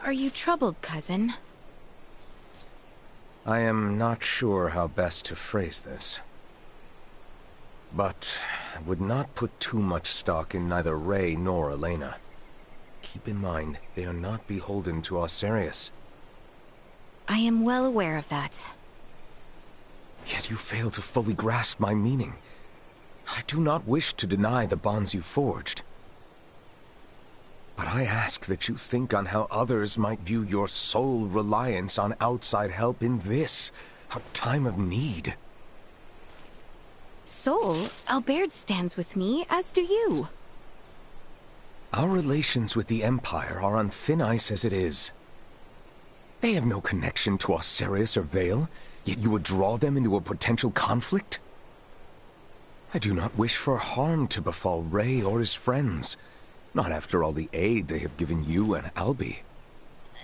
Are you troubled, cousin? I am not sure how best to phrase this. But I would not put too much stock in neither Ray nor Elena. Keep in mind, they are not beholden to Osarius. I am well aware of that. Yet you fail to fully grasp my meaning. I do not wish to deny the bonds you forged. But I ask that you think on how others might view your sole reliance on outside help in this, a time of need. Sol, Albert stands with me, as do you. Our relations with the Empire are on thin ice as it is. They have no connection to Osarius or Vale, yet you would draw them into a potential conflict? I do not wish for harm to befall Ray or his friends, not after all the aid they have given you and Albie.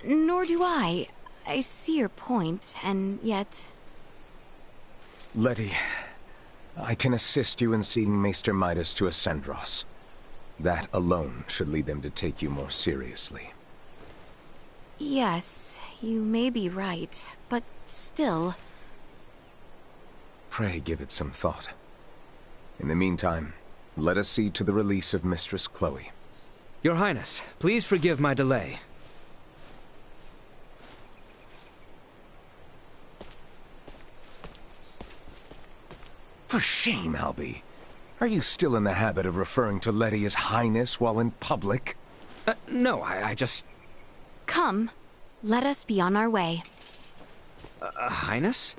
Nor do I. I see your point, and yet... Letty, I can assist you in seeing Maester Midas to Ascendros. That alone should lead them to take you more seriously. Yes, you may be right, but still... Pray give it some thought. In the meantime, let us see to the release of Mistress Chloe. Your Highness, please forgive my delay. For shame, Albie. Are you still in the habit of referring to Letty as Highness while in public? No, I just... Come, let us be on our way. Highness?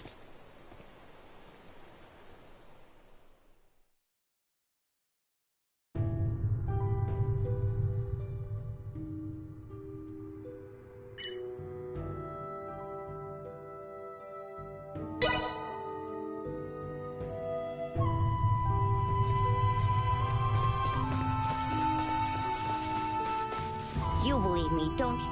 You believe me, don't you?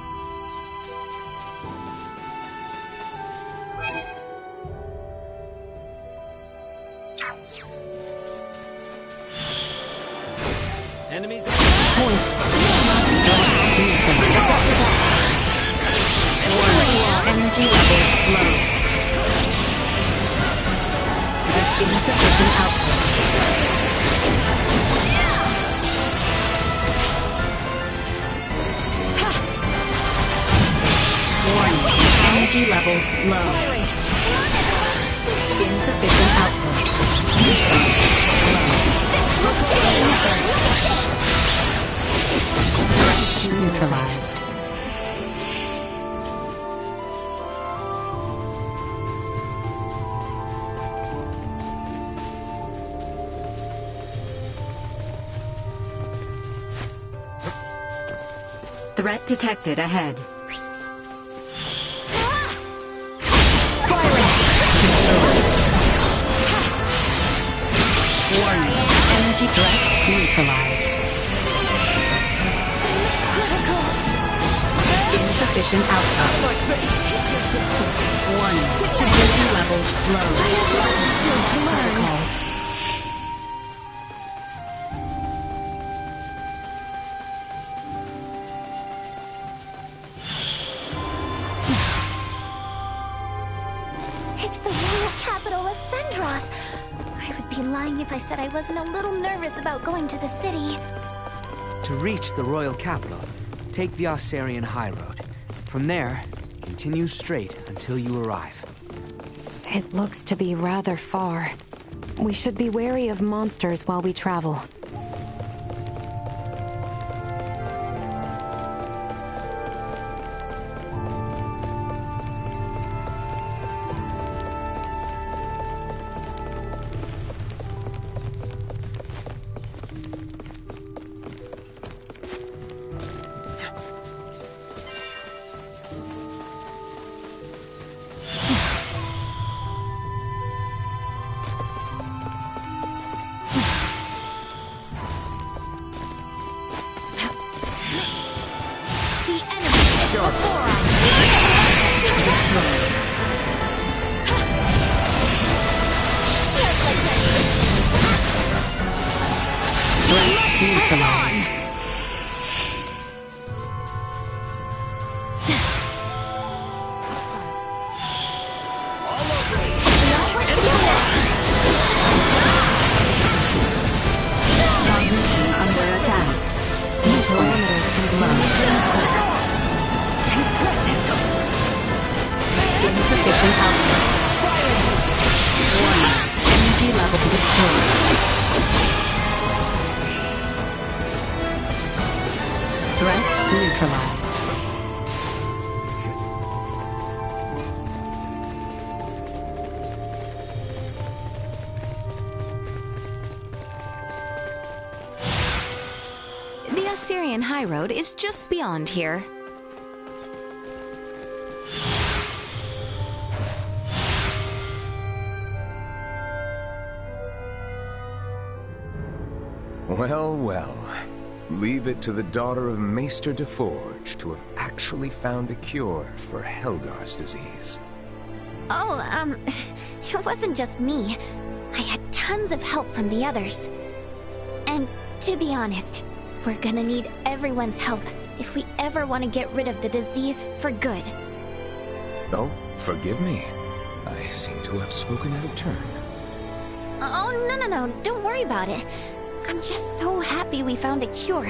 Enemies... Energy levels low. This insufficient output. Warning, energy levels low. Insufficient output. Response low. Neutralized. Threat detected ahead. Warning. Energy threat neutralized. Insufficient output. Warning. Energy levels low. Still to learn. It's the royal capital, Ascendros. I would be lying if I said I wasn't a little nervous about going to the city. To reach the royal capital, take the Osarian High Road. From there, continue straight until you arrive. It looks to be rather far. We should be wary of monsters while we travel. Neutralized. neutralized. The Assyrian High Road is just beyond here. Well, well. Leave it to the daughter of Maester DeForge to have actually found a cure for Helgar's disease. Oh, it wasn't just me. I had tons of help from the others. And to be honest, we're gonna need everyone's help if we ever want to get rid of the disease for good. Oh, forgive me. I seem to have spoken out of turn. Oh, no, don't worry about it. I'm just so happy we found a cure.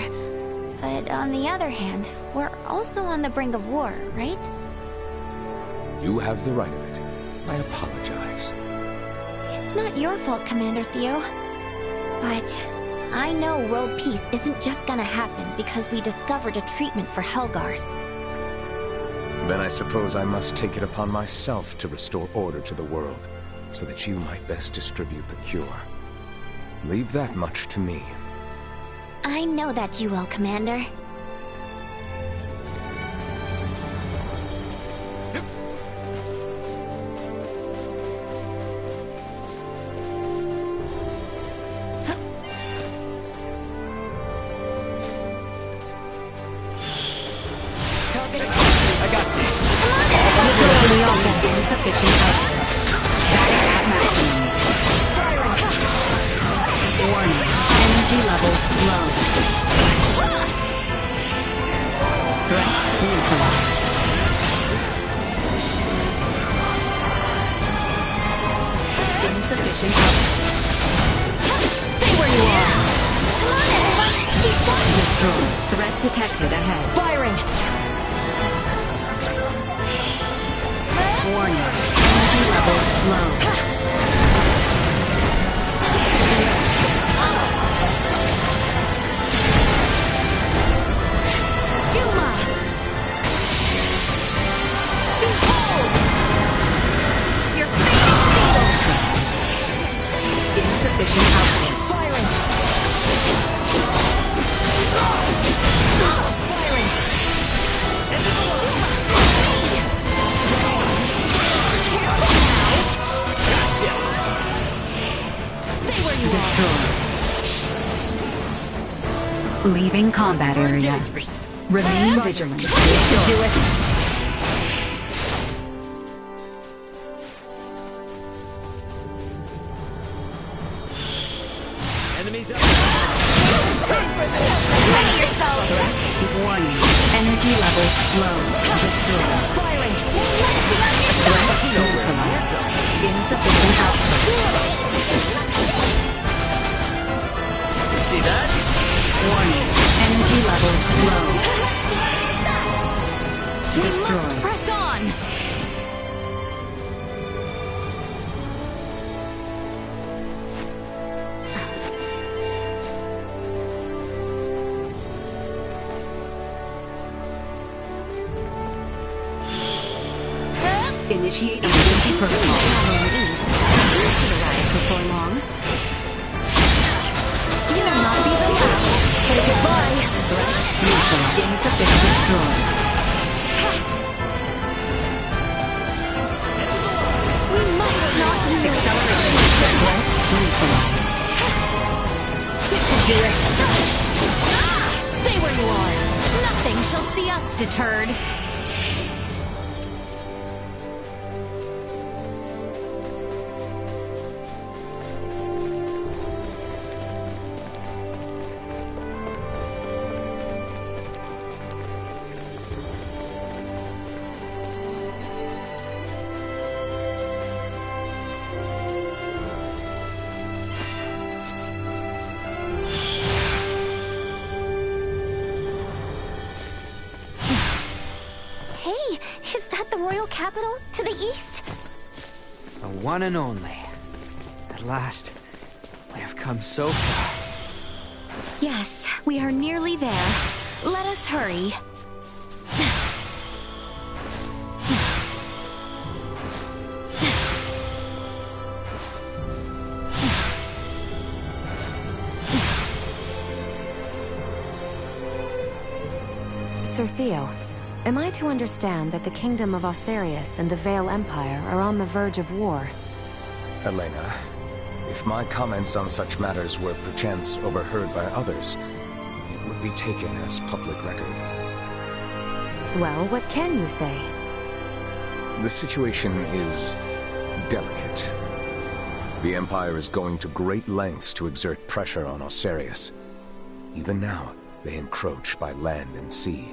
But on the other hand, we're also on the brink of war, right? You have the right of it. I apologize. It's not your fault, Commander Theo. But I know world peace isn't just gonna happen because we discovered a treatment for Helgars. Then I suppose I must take it upon myself to restore order to the world, so that you might best distribute the cure. Leave that much to me. I know that you will, Commander. I got this. Insufficient output. At maximum. Warning. Energy levels low. Threat neutralized. Insufficient output. Stay where you are. Destroy. Threat detected ahead. Firing. Warning. Energy levels low. Duma! Behold! Your insufficient output. Firing! Firing! Destroy. Leaving combat area. Remain vigilant. Do it. Enemies up. Ready yourselves! Warning. Energy levels low. Destroy. Firing! Threat neutralized. Insufficient output. See that? Warning. Energy levels low. We Destroy. must press on! Initiate emergency protocol. East. We should arrive before long. You'll not be the last. Say goodbye. Threat neutralized. Insufficient. Destroy. We must not lose. Acceleration. Threat neutralized. This will do it. Stay where you are. Nothing shall see us deterred. Hey, is that the royal capital to the east? The one and only. At last, we have come so far. Yes, we are nearly there. Let us hurry. Sir Theo, am I to understand that the Kingdom of Osarius and the Vale Empire are on the verge of war? Elena, if my comments on such matters were perchance overheard by others, it would be taken as public record. Well, what can you say? The situation is delicate. The Empire is going to great lengths to exert pressure on Osarius. Even now, they encroach by land and sea.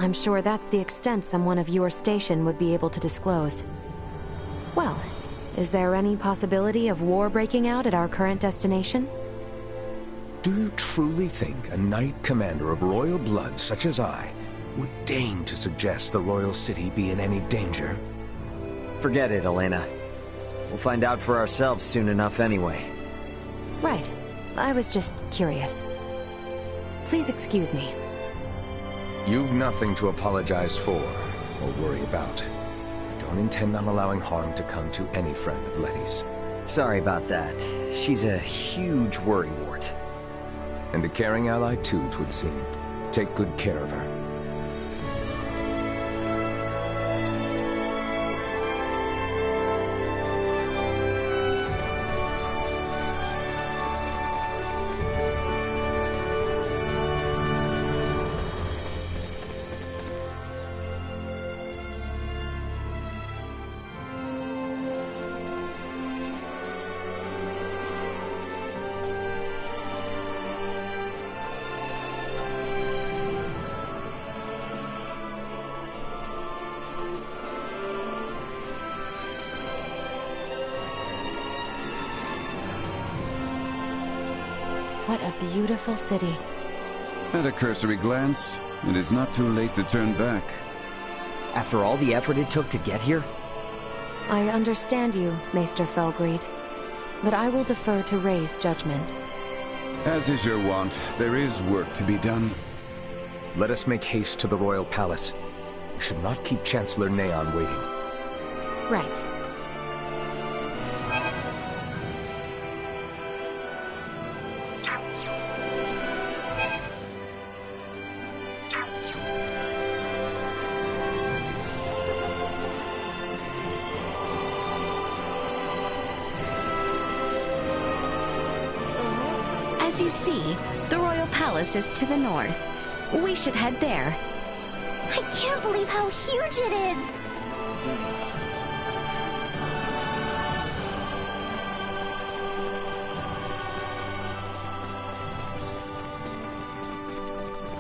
I'm sure that's the extent someone of your station would be able to disclose. Well, is there any possibility of war breaking out at our current destination? Do you truly think a knight commander of royal blood such as I would deign to suggest the royal city be in any danger? Forget it, Elena. We'll find out for ourselves soon enough anyway. Right. I was just curious. Please excuse me. You've nothing to apologize for or worry about. I don't intend on allowing harm to come to any friend of Letty's. Sorry about that. She's a huge worrywart. And a caring ally too, 'twould seem. Take good care of her. What a beautiful city. At a cursory glance, it is not too late to turn back. After all the effort it took to get here? I understand you, Maester Felgreed, but I will defer to Ray's judgment. As is your wont, there is work to be done. Let us make haste to the royal palace. We should not keep Chancellor Neon waiting. Right. As you see, the royal palace is to the north. We should head there. I can't believe how huge it is!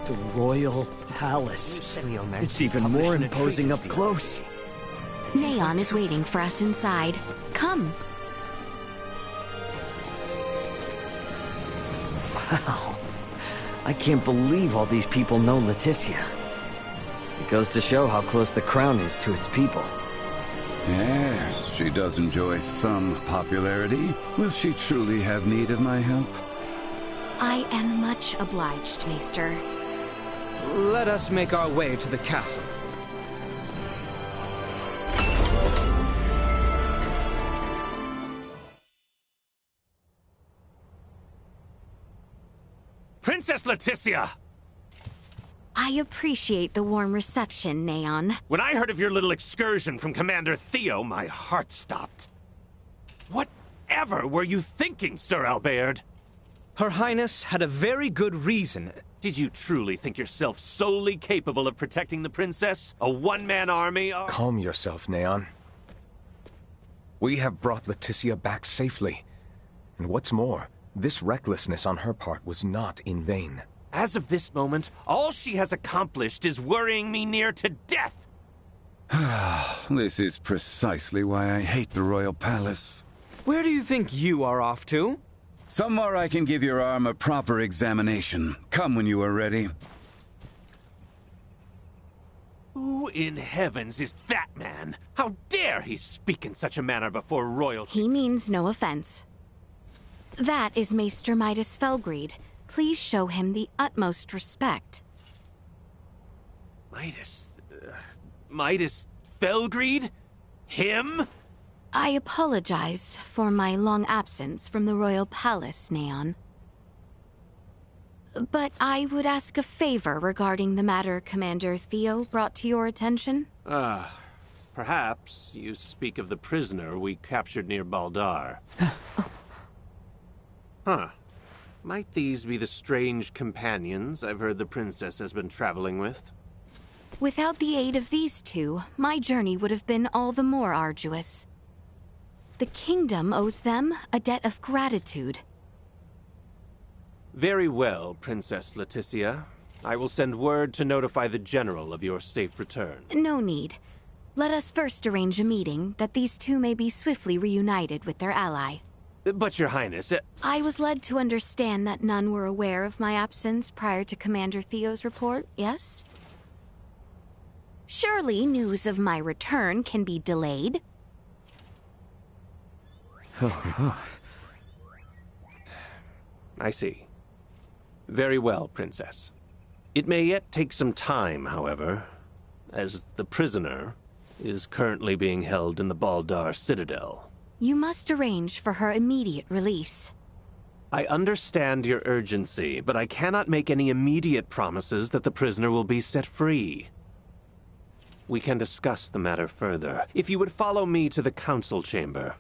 The Royal Palace. It's even more imposing up close. Neon is waiting for us inside. Come. Wow. I can't believe all these people know Leticia. It goes to show how close the crown is to its people. Yes, she does enjoy some popularity. Will she truly have need of my help? I am much obliged, Maester. Let us make our way to the castle. Princess Leticia! I appreciate the warm reception, Neon. When I heard of your little excursion from Commander Theo, my heart stopped. Whatever were you thinking, Sir Albaird? Her Highness had a very good reason. Did you truly think yourself solely capable of protecting the princess? A one-man army? Calm yourself, Neon. We have brought Leticia back safely. And what's more, this recklessness on her part was not in vain. As of this moment, all she has accomplished is worrying me near to death! This is precisely why I hate the royal palace. Where do you think you are off to? Somewhere I can give your arm a proper examination. Come when you are ready. Who in heavens is that man? How dare he speak in such a manner before royalty? He means no offense. That is Maester Midas Felgreed. Please show him the utmost respect. Midas Felgreed? Him? I apologize for my long absence from the royal palace, Neon. But I would ask a favor regarding the matter Commander Theo brought to your attention. Perhaps you speak of the prisoner we captured near Baldar. Huh. Might these be the strange companions I've heard the princess has been traveling with? Without the aid of these two, my journey would have been all the more arduous. The kingdom owes them a debt of gratitude. Very well, Princess Leticia. I will send word to notify the General of your safe return. No need. Let us first arrange a meeting that these two may be swiftly reunited with their ally. But, Your Highness, I was led to understand that none were aware of my absence prior to Commander Theo's report, yes? Surely news of my return can be delayed. I see. Very well, Princess. It may yet take some time, however, as the prisoner is currently being held in the Baldar Citadel. You must arrange for her immediate release. I understand your urgency, but I cannot make any immediate promises that the prisoner will be set free. We can discuss the matter further, if you would follow me to the council chamber.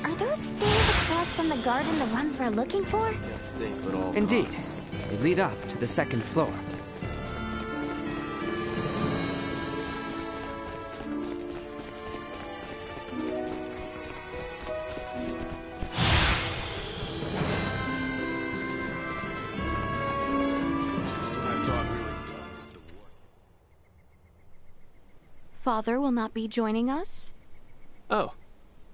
Are those stairs across from the garden the ones we're looking for? Indeed. They lead up to the second floor. Father will not be joining us? Oh,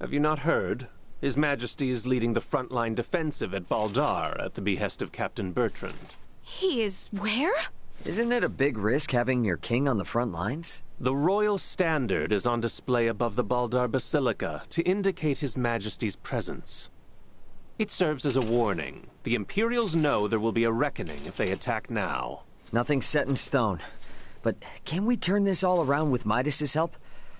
have you not heard? His Majesty is leading the frontline defensive at Baldar at the behest of Captain Bertrand. He is where? Isn't it a big risk having your king on the front lines? The royal standard is on display above the Baldar Basilica to indicate His Majesty's presence. It serves as a warning. The Imperials know there will be a reckoning if they attack now. Nothing's set in stone. But can we turn this all around with Midas's help?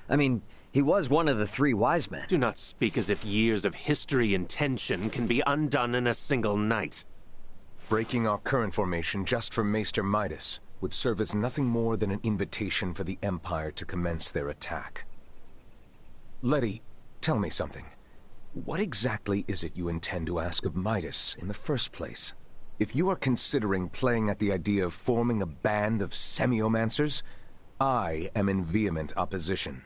I mean, he was one of the three wise men. Do not speak as if years of history and tension can be undone in a single night. Breaking our current formation just for Maester Midas would serve as nothing more than an invitation for the Empire to commence their attack. Letty, tell me something. What exactly is it you intend to ask of Midas in the first place? If you are considering playing at the idea of forming a band of semiomancers, I am in vehement opposition.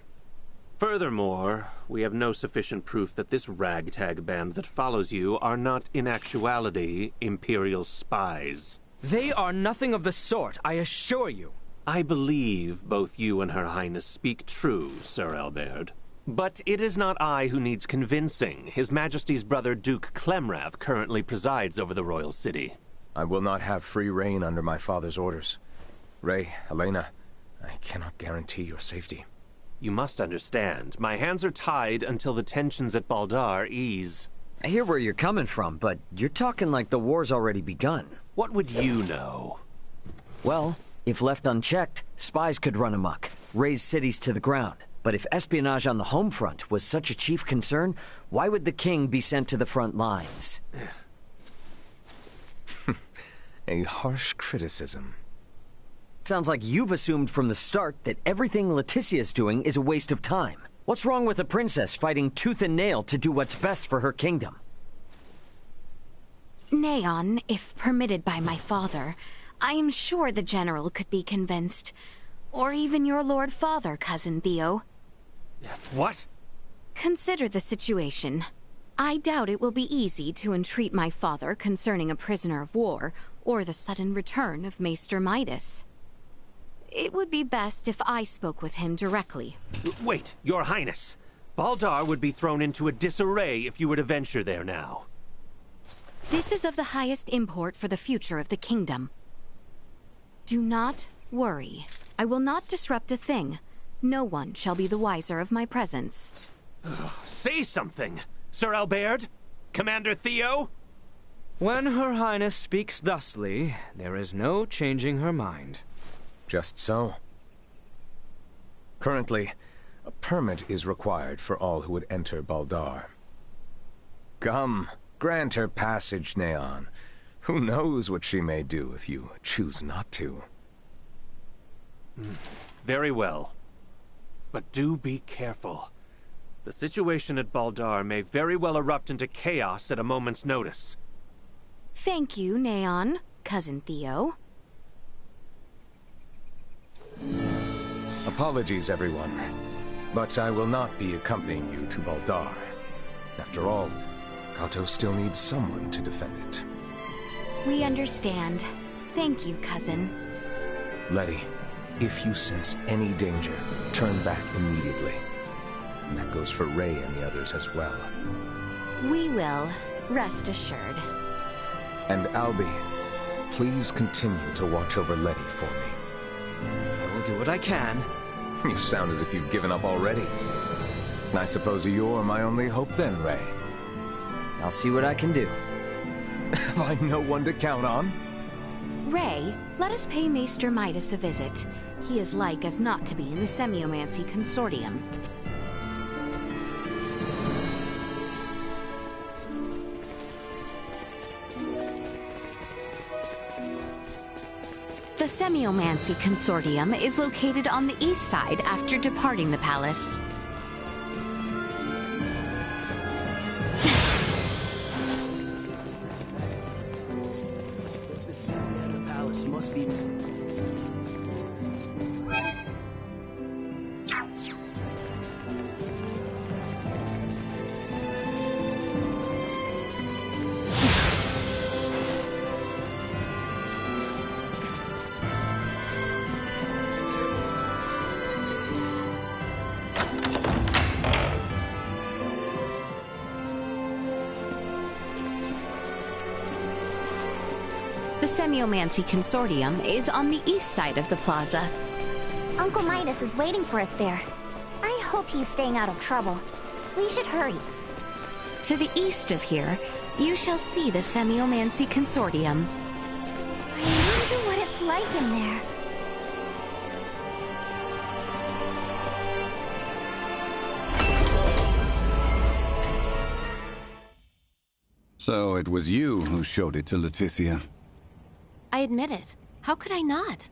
Furthermore, we have no sufficient proof that this ragtag band that follows you are not in actuality Imperial spies. They are nothing of the sort, I assure you. I believe both you and Her Highness speak true, Sir Albert. But it is not I who needs convincing. His Majesty's brother Duke Clemrath currently presides over the royal city. I will not have free reign under my father's orders. Ray, Helena, I cannot guarantee your safety. You must understand, my hands are tied until the tensions at Baldar ease. I hear where you're coming from, but you're talking like the war's already begun. What would you know? Well, if left unchecked, spies could run amok, raze cities to the ground. But if espionage on the home front was such a chief concern, why would the king be sent to the front lines? A harsh criticism. Sounds like you've assumed from the start that everything Leticia's doing is a waste of time. What's wrong with a princess fighting tooth and nail to do what's best for her kingdom? Neon, if permitted by my father, I am sure the General could be convinced. Or even your Lord Father, Cousin Theo. What? Consider the situation. I doubt it will be easy to entreat my father concerning a prisoner of war, or the sudden return of Maester Midas. It would be best if I spoke with him directly. Wait, Your Highness. Baldar would be thrown into a disarray if you were to venture there now. This is of the highest import for the future of the kingdom. Do not worry. I will not disrupt a thing. No one shall be the wiser of my presence. Say something, Sir Albert? Commander Theo? When Her Highness speaks thusly, there is no changing her mind. Just so. Currently, a permit is required for all who would enter Baldar. Come, grant her passage, Neon. Who knows what she may do if you choose not to. Very well. But do be careful. The situation at Baldar may very well erupt into chaos at a moment's notice. Thank you, Neon, Cousin Theo. Apologies, everyone. But I will not be accompanying you to Baldar. After all, Kato still needs someone to defend it. We understand. Thank you, Cousin. Letty, if you sense any danger, turn back immediately. And that goes for Ray and the others as well. We will, rest assured. And Albie, please continue to watch over Letty for me. I will do what I can. You sound as if you've given up already. I suppose you're my only hope then, Ray. I'll see what I can do. Have I no one to count on? Ray, let us pay Maester Midas a visit. He is like as not to be in the Semiomancy Consortium. The Semiomancy Consortium is located on the east side after departing the palace. The palace must be... The Semiomancy Consortium is on the east side of the plaza. Uncle Midas is waiting for us there. I hope he's staying out of trouble. We should hurry. To the east of here, you shall see the Semiomancy Consortium. I wonder what it's like in there. So it was you who showed it to Leticia. I admit it. How could I not?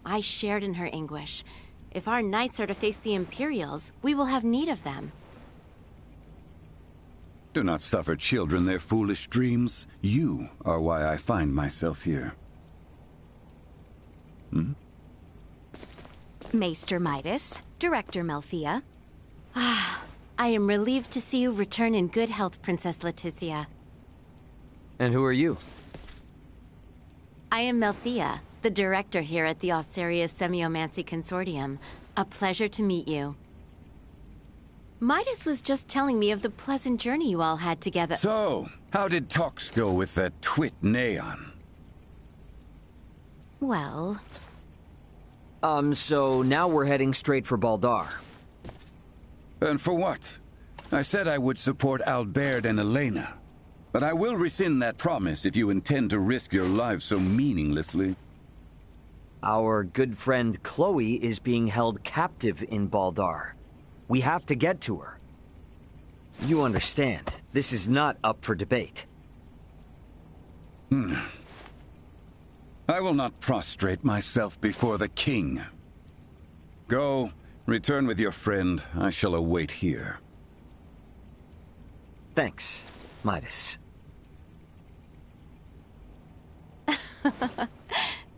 I shared in her anguish. If our knights are to face the Imperials, we will have need of them. Do not suffer children their foolish dreams. You are why I find myself here. Maester Midas, Director Melthea. I am relieved to see you return in good health, Princess Leticia. And who are you? I am Melthea, the director here at the Osarius Semiomancy Consortium. A pleasure to meet you. Midas was just telling me of the pleasant journey you all had together. So, how did talks go with that twit Neon? Well... So now we're heading straight for Baldar. And for what? I said I would support Albert and Elena. But I will rescind that promise if you intend to risk your lives so meaninglessly. Our good friend Chloe is being held captive in Baldar. We have to get to her. You understand, this is not up for debate. I will not prostrate myself before the king. Go, return with your friend. I shall await here. Thanks, Midas.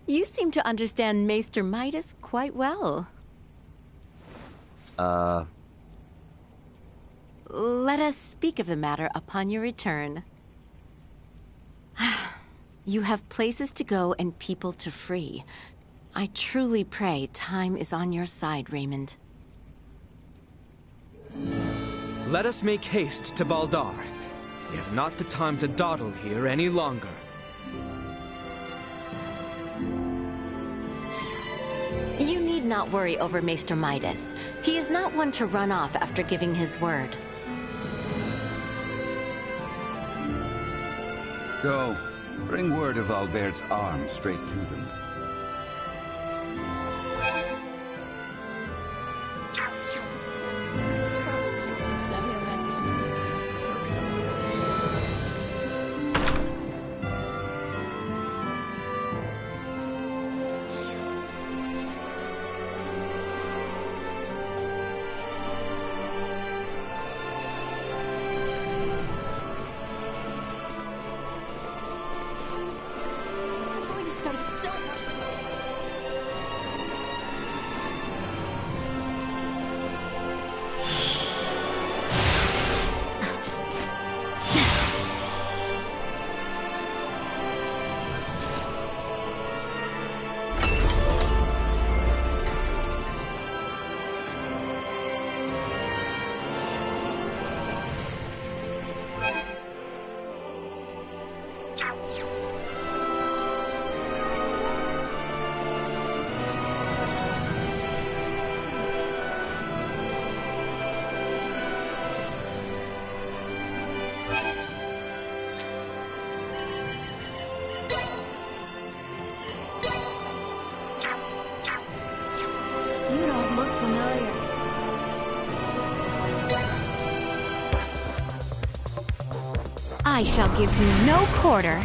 You seem to understand Maester Midas quite well. Let us speak of the matter upon your return. You have places to go and people to free. I truly pray time is on your side, Raymond. Let us make haste to Baldar. We have not the time to dawdle here any longer. You need not worry over Maester Midas. He is not one to run off after giving his word. Go. Bring word of Albert's arm straight to them. I shall give you no quarter.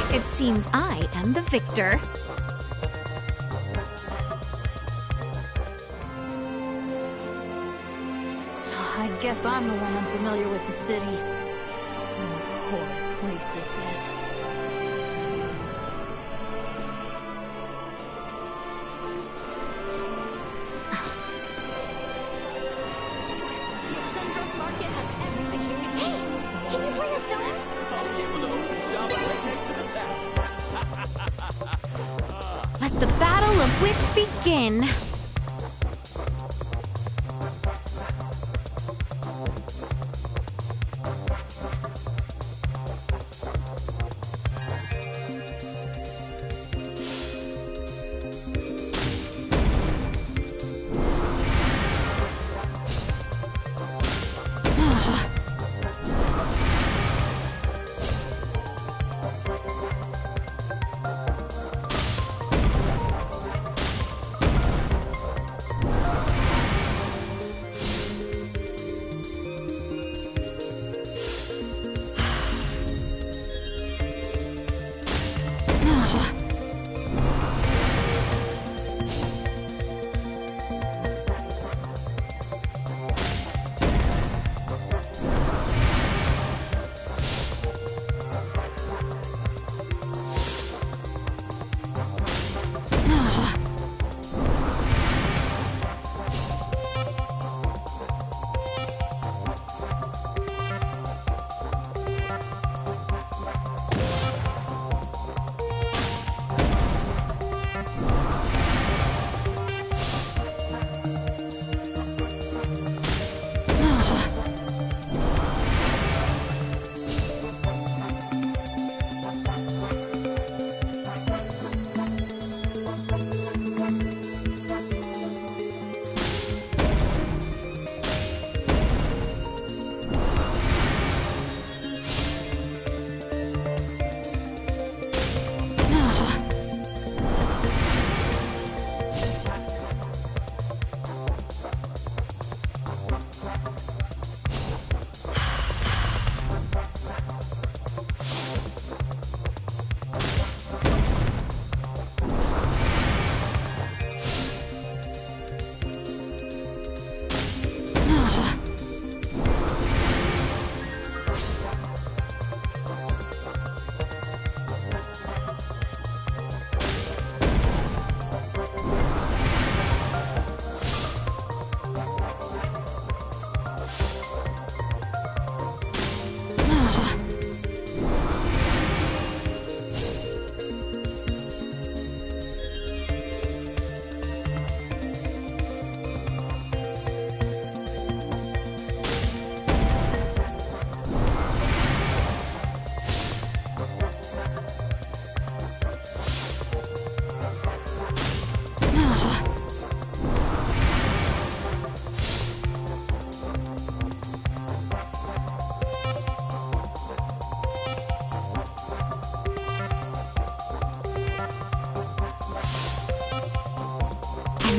It seems I am the victor. I guess I'm the one unfamiliar with the city. What a horrid place this is. Centros Market has everything. Hey, can you bring us some? I'll be able to open shop right next to the back. Let the battle of wits begin.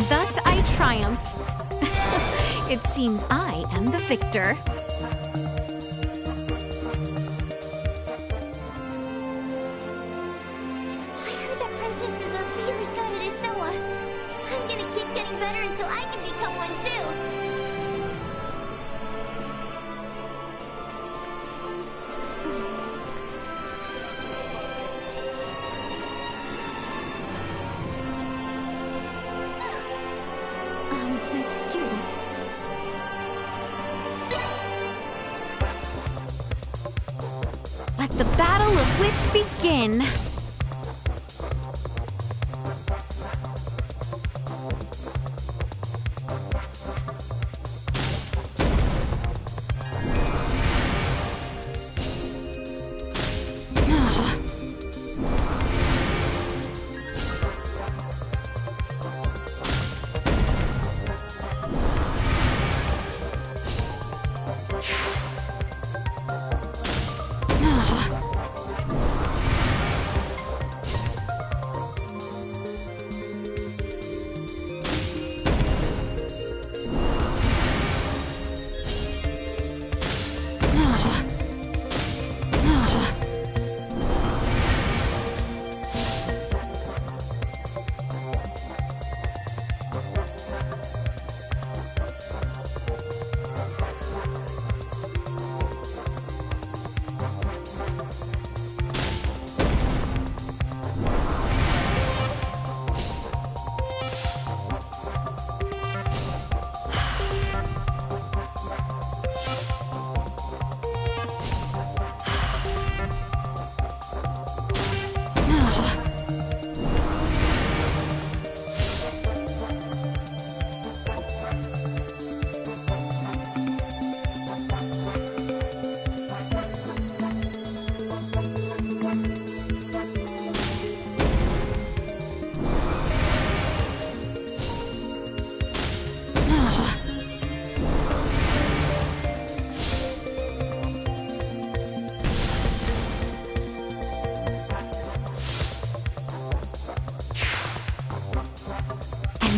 thus I triumph. It seems I am the victor. I heard that princesses are really good at Isoa. I'm gonna keep getting better until I can become one too. Excuse me. Let the battle of wits begin.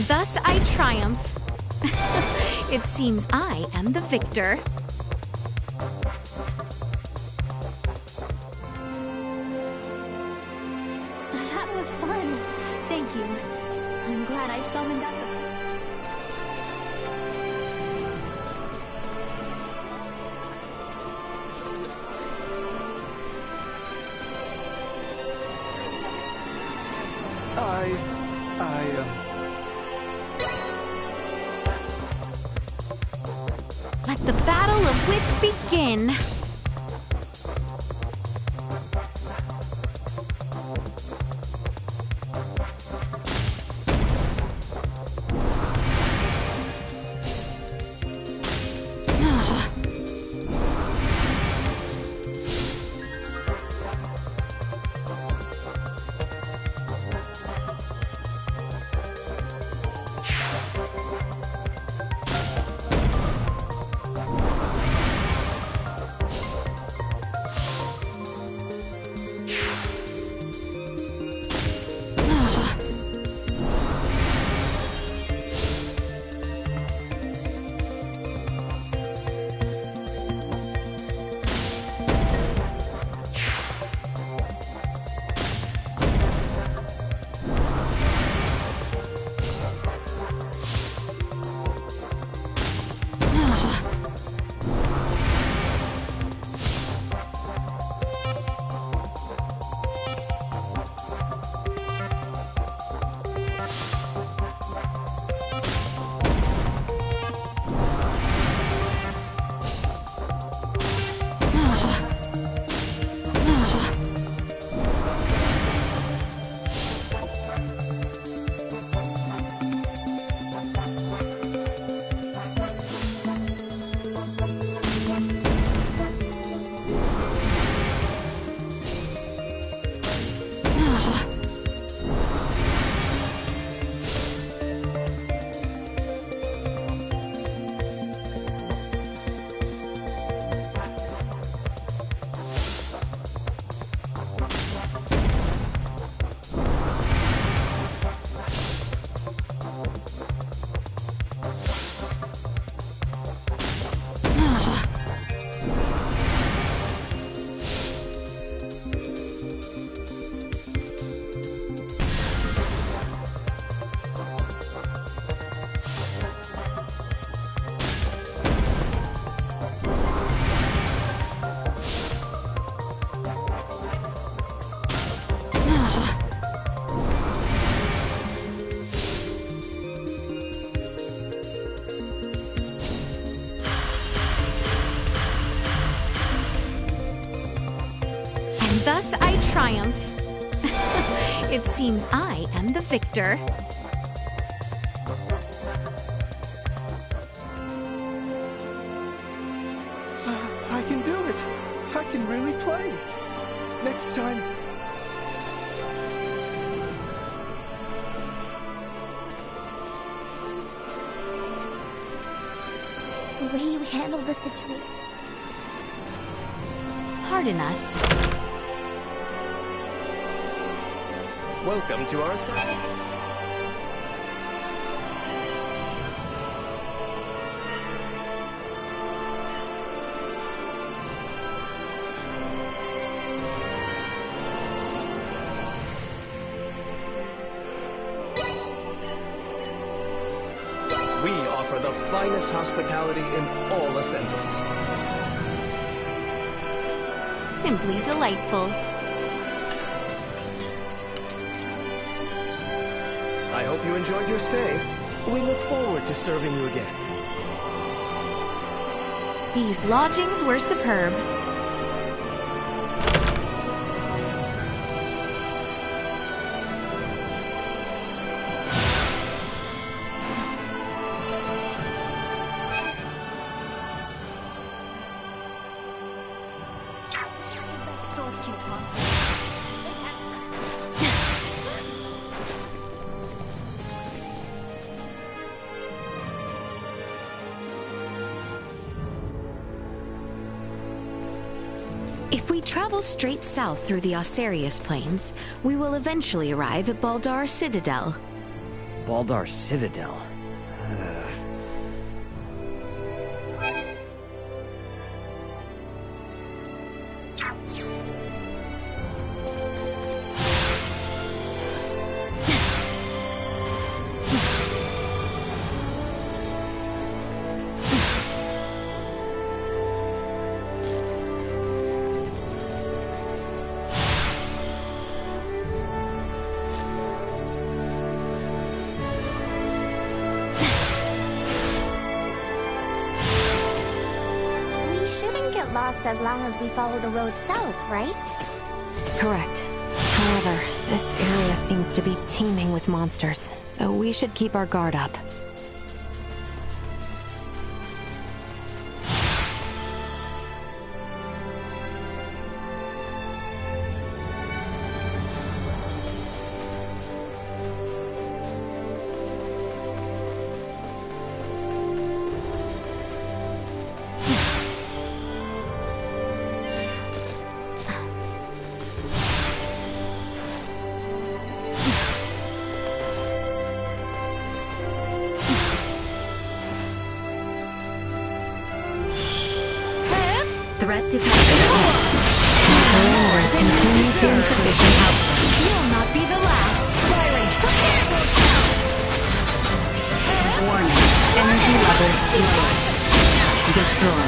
Thus I triumph. It seems I am the victor. That was fun. Thank you. I'm glad I summoned up the... Let the battle of wits begin. Thus I triumph. It seems I am the victor. I can do it! I can really play! Next time... The way you handle the situation... Pardon us. Welcome to our style. We offer the finest hospitality in all assemblies. Simply delightful. I hope you enjoyed your stay. We look forward to serving you again. These lodgings were superb. If we travel straight south through the Osarius Plains, we will eventually arrive at Baldar Citadel. Baldar Citadel? Lost as long as we follow the road south, right? Correct. However, this area seems to be teeming with monsters, so we should keep our guard up. Threat detected. Commanders continue to insufficient output. You'll not be the last. Warning. Energy levels equal. Destroy.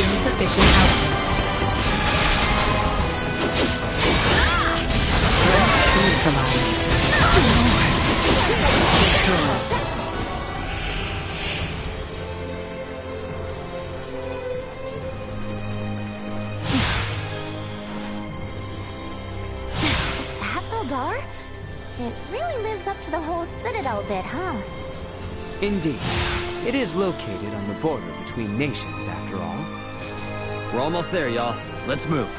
Insufficient output. Neutralized. Destroy. It really lives up to the whole Citadel bit, huh? Indeed. It is located on the border between nations, after all. We're almost there, y'all. Let's move.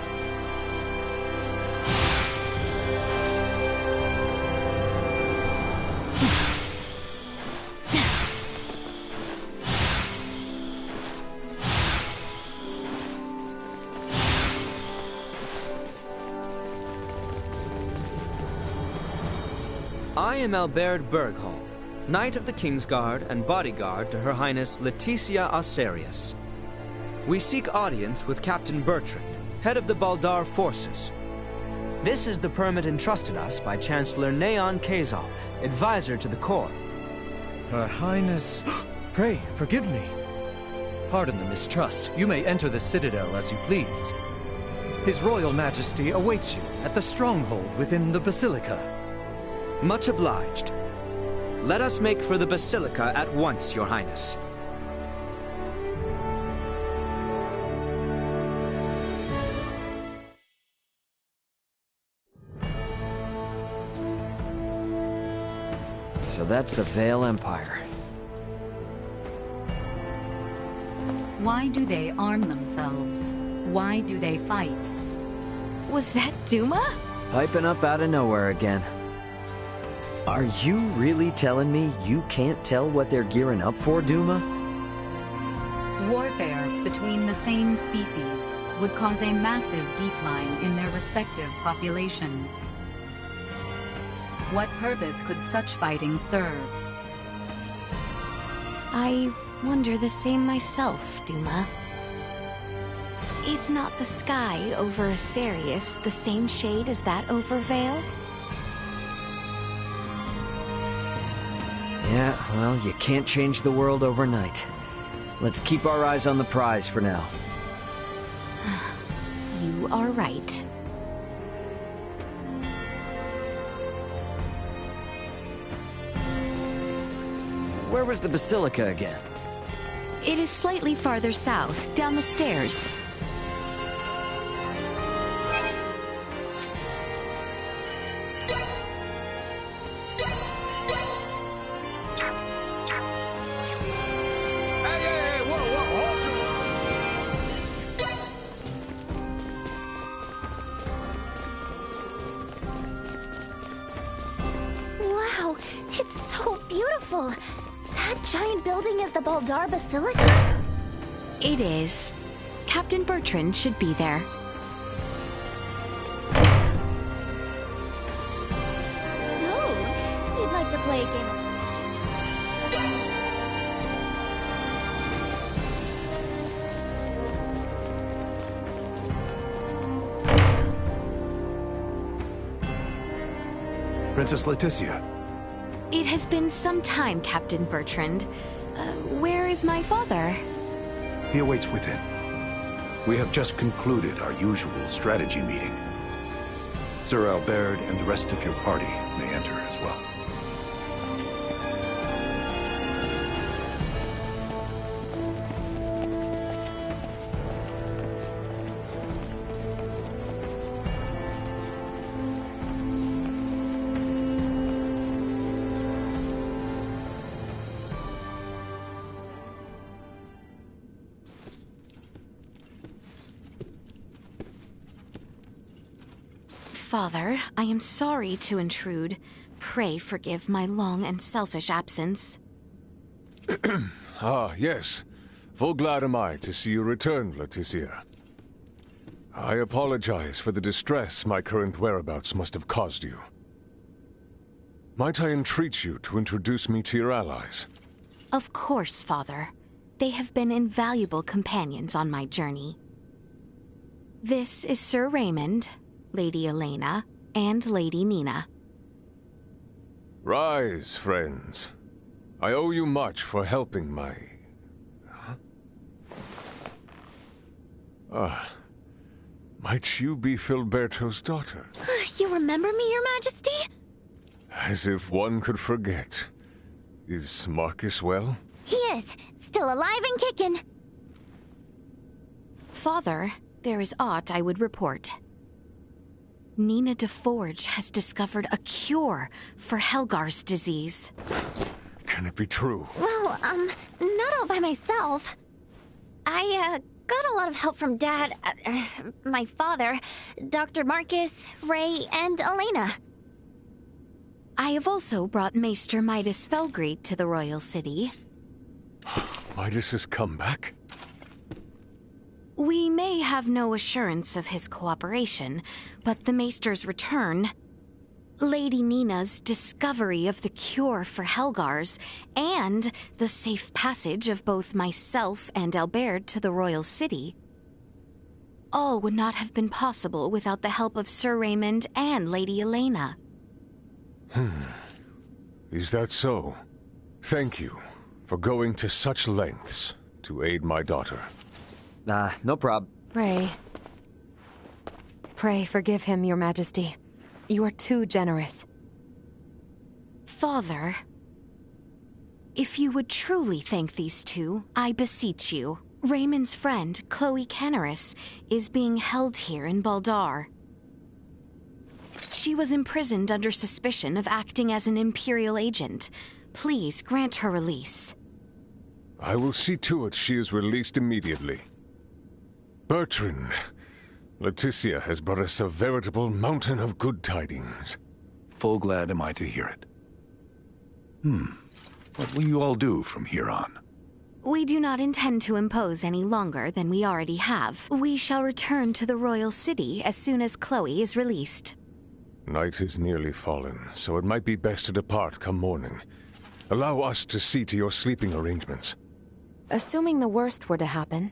I am Albert Bergholm, Knight of the Kingsguard and bodyguard to Her Highness Leticia Osarius. We seek audience with Captain Bertrand, head of the Baldar forces. This is the permit entrusted us by Chancellor Neon Kazal, advisor to the court. Her Highness... Pray, forgive me. Pardon the mistrust. You may enter the Citadel as you please. His Royal Majesty awaits you at the stronghold within the Basilica. Much obliged. Let us make for the Basilica at once, Your Highness. So that's the Vale Empire. Why do they arm themselves? Why do they fight? Was that Duma? Piping up out of nowhere again. Are you really telling me you can't tell what they're gearing up for, Duma? Warfare between the same species would cause a massive decline in their respective population. What purpose could such fighting serve? I wonder the same myself, Duma. Is not the sky over Asarius the same shade as that over Vale? Yeah, well, you can't change the world overnight. Let's keep our eyes on the prize for now. You are right. Where was the Basilica again? It is slightly farther south, down the stairs. Wow, it's so beautiful. That giant building is the Baldar Basilica? It is. Captain Bertrand should be there. No, he'd like to play a game. Princess Leticia. It has been some time, Captain Bertrand. Where is my father? He awaits within. We have just concluded our usual strategy meeting. Sir Albert and the rest of your party may enter as well. Father, I am sorry to intrude. Pray forgive my long and selfish absence. Ah, yes. Full glad am I to see you return, Leticia. I apologize for the distress my current whereabouts must have caused you. Might I entreat you to introduce me to your allies? Of course, Father. They have been invaluable companions on my journey. This is Sir Raymond, Lady Elena, and Lady Nina. Rise, friends. I owe you much for helping my... might you be Filberto's daughter? You remember me, Your Majesty? As if one could forget. Is Marcus well? He is, still alive and kicking. Father, there is aught I would report. Nina de Forge has discovered a cure for Helgar's disease. Can it be true? Well, not all by myself. I, got a lot of help from Dad, my father, Dr. Marcus, Ray, and Elena. I have also brought Maester Midas Felgreed to the royal city. Midas has come back? We may have no assurance of his cooperation, but the Maester's return, Lady Nina's discovery of the cure for Helgar's, and the safe passage of both myself and Albert to the royal city, all would not have been possible without the help of Sir Raymond and Lady Elena. Is that so? Thank you for going to such lengths to aid my daughter. No prob. Pray forgive him, Your Majesty. You are too generous. Father, if you would truly thank these two, I beseech you. Raymond's friend, Chloe Canaris, is being held here in Baldar. She was imprisoned under suspicion of acting as an Imperial agent. Please grant her release. I will see to it she is released immediately. Bertrand, Leticia has brought us a veritable mountain of good tidings. Full glad am I to hear it. What will you all do from here on? We do not intend to impose any longer than we already have. We shall return to the royal city as soon as Chloe is released. Night is nearly fallen, so it might be best to depart come morning. Allow us to see to your sleeping arrangements. Assuming the worst were to happen,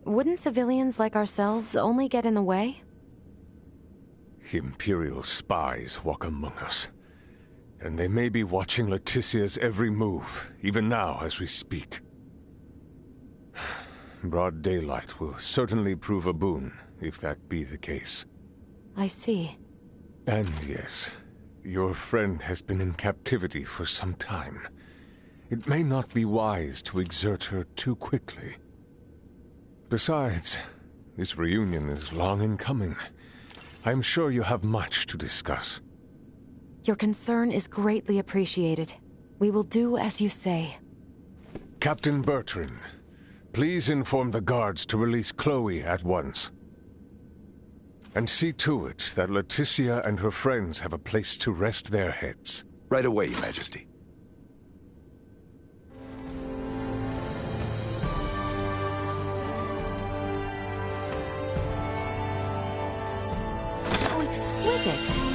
wouldn't civilians like ourselves only get in the way? Imperial spies walk among us. And they may be watching Leticia's every move, even now as we speak. Broad daylight will certainly prove a boon, if that be the case. I see. And yes, your friend has been in captivity for some time. It may not be wise to exert her too quickly. Besides, this reunion is long in coming. I am sure you have much to discuss. Your concern is greatly appreciated. We will do as you say. Captain Bertrand, please inform the guards to release Chloe at once. And see to it that Leticia and her friends have a place to rest their heads. Right away, Your Majesty. How exquisite!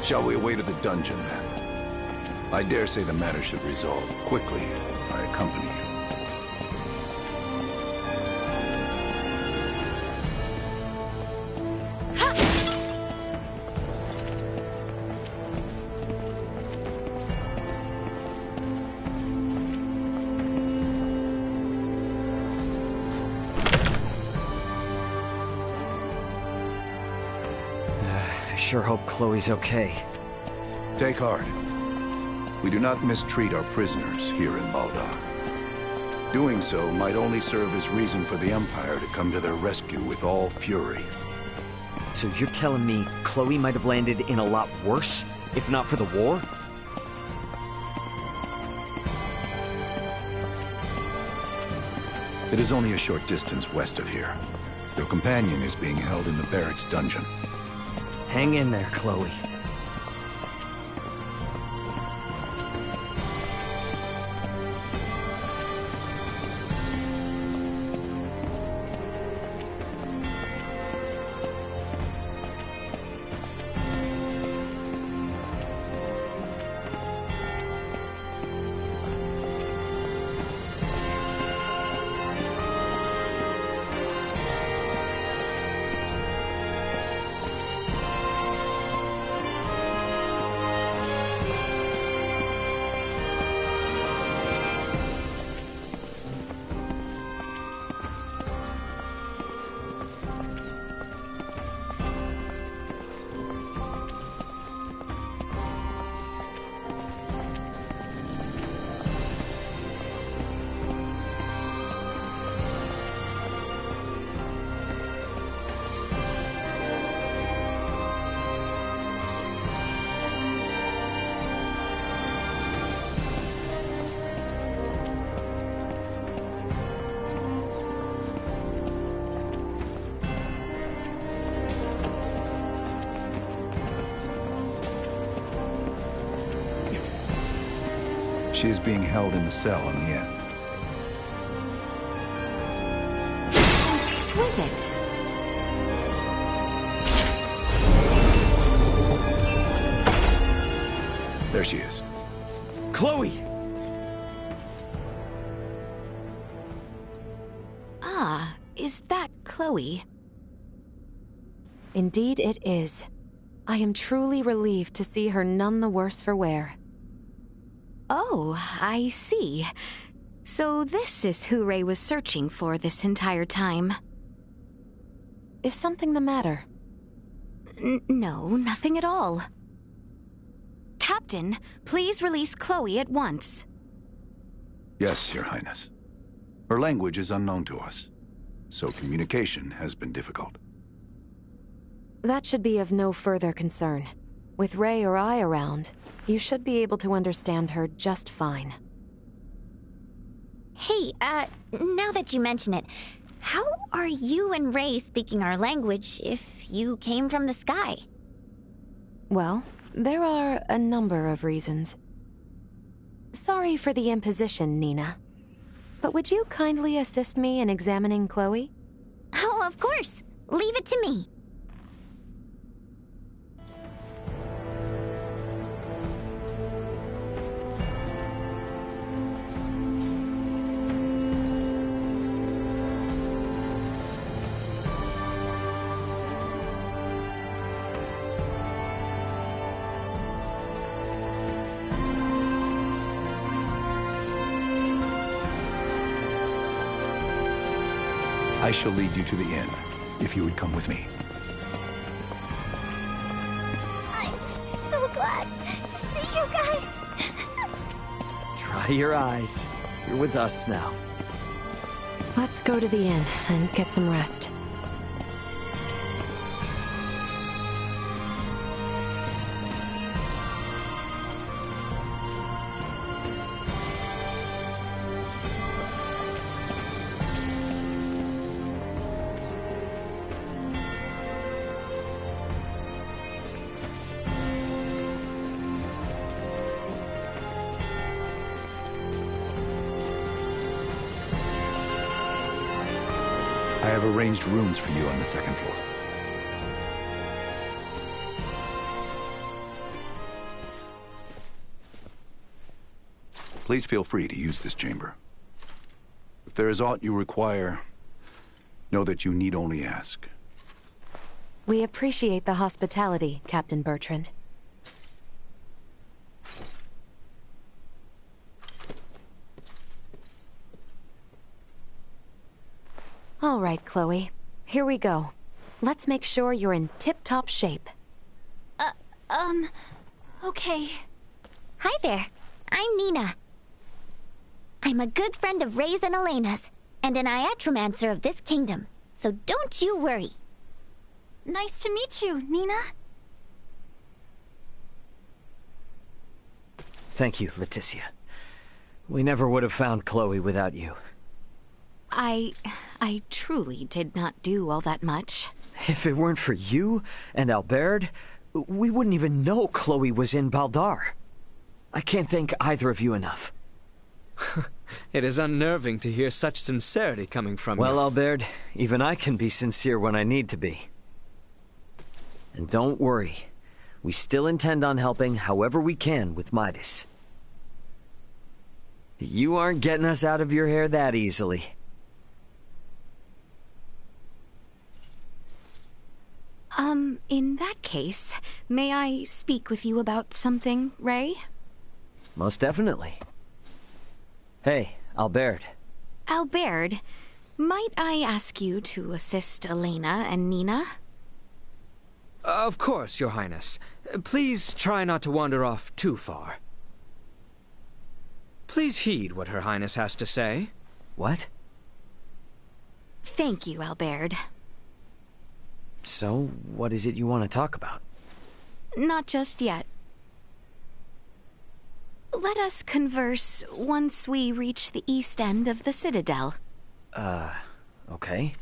Shall we away to the dungeon, then? I dare say the matter should resolve quickly if I accompany you. Sure hope Chloe's okay. Take heart. We do not mistreat our prisoners here in Baldar. Doing so might only serve as reason for the Empire to come to their rescue with all fury. So you're telling me Chloe might have landed in a lot worse, if not for the war? It is only a short distance west of here. Your companion is being held in the barracks dungeon. Hang in there, Chloe. She is being held in the cell in the inn. Exquisite. There she is. Chloe! Ah, is that Chloe? Indeed it is. I am truly relieved to see her none the worse for wear. Oh, I see. So this is who Ray was searching for this entire time. Is something the matter? No, nothing at all. Captain, please release Chloe at once. Yes, Your Highness. Her language is unknown to us, so communication has been difficult. That should be of no further concern. With Ray or I around, you should be able to understand her just fine. Hey, now that you mention it, how are you and Ray speaking our language if you came from the sky? Well, there are a number of reasons. Sorry for the imposition, Nina. But would you kindly assist me in examining Chloe? Oh, of course. Leave it to me. I shall lead you to the inn, if you would come with me. I'm so glad to see you guys. Dry your eyes. You're with us now. Let's go to the inn and get some rest. I have arranged rooms for you on the second floor. Please feel free to use this chamber. If there is aught you require, know that you need only ask. We appreciate the hospitality, Captain Bertrand. All right, Chloe. Here we go. Let's make sure you're in tip-top shape. Okay. Hi there. I'm Nina. I'm a good friend of Ray's and Elena's, and an iatromancer of this kingdom, so don't you worry. Nice to meet you, Nina. Thank you, Leticia. We never would have found Chloe without you. I truly did not do all that much. If it weren't for you and Albert, we wouldn't even know Chloe was in Baldar. I can't thank either of you enough. It is unnerving to hear such sincerity coming from you. Well, Albert, even I can be sincere when I need to be. And don't worry, we still intend on helping however we can with Midas. You aren't getting us out of your hair that easily. In that case, may I speak with you about something, Ray? Most definitely. Hey, Albert. Albert, might I ask you to assist Elena and Nina? Of course, Your Highness. Please try not to wander off too far. Please heed what Her Highness has to say. What? Thank you, Albert. So, what is it you want to talk about? Not just yet. Let us converse once we reach the east end of the Citadel. Okay.